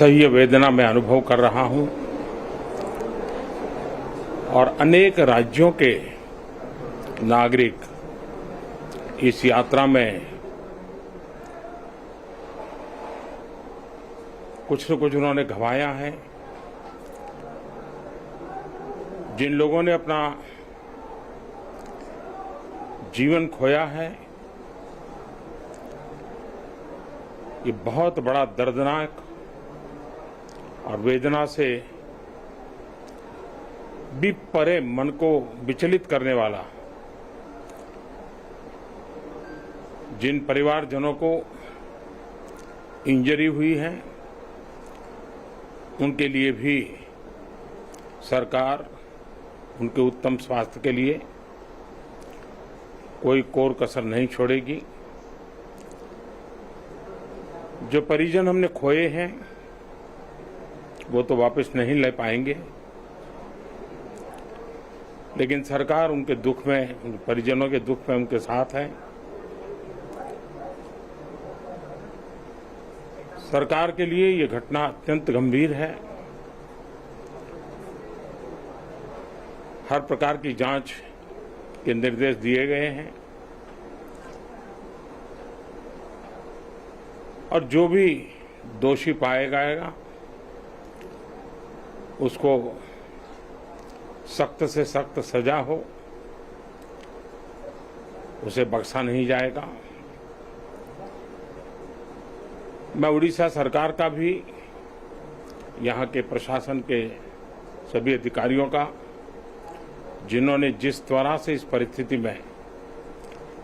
असह्य वेदना मैं अनुभव कर रहा हूं और अनेक राज्यों के नागरिक इस यात्रा में कुछ न कुछ उन्होंने गंवाया है। जिन लोगों ने अपना जीवन खोया है, ये बहुत बड़ा दर्दनाक और वेदना से भी परे मन को विचलित करने वाला, जिन परिवारजनों को इंजरी हुई है उनके लिए भी सरकार उनके उत्तम स्वास्थ्य के लिए कोई कोर कसर नहीं छोड़ेगी। जो परिजन हमने खोए हैं वो तो वापस नहीं ले पाएंगे, लेकिन सरकार उनके दुख में, उनके परिजनों के दुख में उनके साथ है। सरकार के लिए ये घटना अत्यंत गंभीर है। हर प्रकार की जांच के निर्देश दिए गए हैं और जो भी दोषी पाया जाएगा उसको सख्त से सख्त सजा हो, उसे बख्शा नहीं जाएगा। मैं उड़ीसा सरकार का भी, यहाँ के प्रशासन के सभी अधिकारियों का, जिन्होंने जिस तरह से इस परिस्थिति में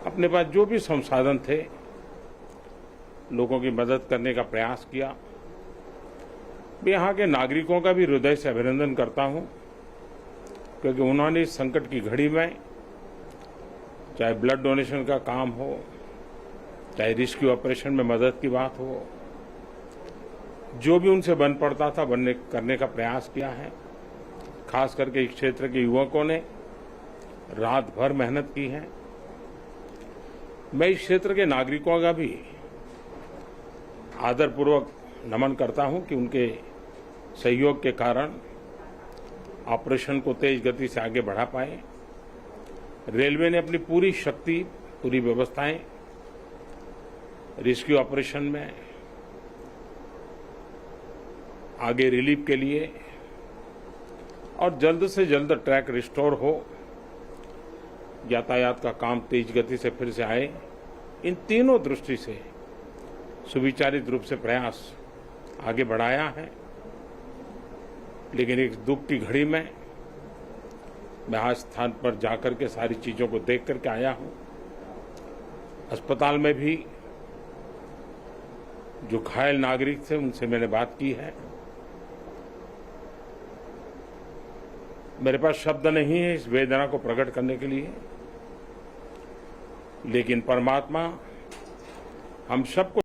अपने पास जो भी संसाधन थे लोगों की मदद करने का प्रयास किया, मैं यहाँ के नागरिकों का भी हृदय से अभिनंदन करता हूँ, क्योंकि उन्होंने इस संकट की घड़ी में, चाहे ब्लड डोनेशन का काम हो, चाहे रेस्क्यू ऑपरेशन में मदद की बात हो, जो भी उनसे बन पड़ता था करने का प्रयास किया है। खास करके इस क्षेत्र के युवकों ने रात भर मेहनत की है। मैं इस क्षेत्र के नागरिकों का भी आदरपूर्वक नमन करता हूं कि उनके सहयोग के कारण ऑपरेशन को तेज गति से आगे बढ़ा पाए। रेलवे ने अपनी पूरी शक्ति, पूरी व्यवस्थाएं रेस्क्यू ऑपरेशन में आगे रिलीफ के लिए और जल्द से जल्द ट्रैक रिस्टोर हो, यातायात का काम तेज गति से फिर से आए, इन तीनों दृष्टि से सुविचारित रूप से प्रयास आगे बढ़ाया है। लेकिन एक दुख की घड़ी में मैं आज स्थान पर जाकर के सारी चीजों को देख करके आया हूं। अस्पताल में भी जो घायल नागरिक थे उनसे मैंने बात की है। मेरे पास शब्द नहीं है इस वेदना को प्रकट करने के लिए, लेकिन परमात्मा हम सबको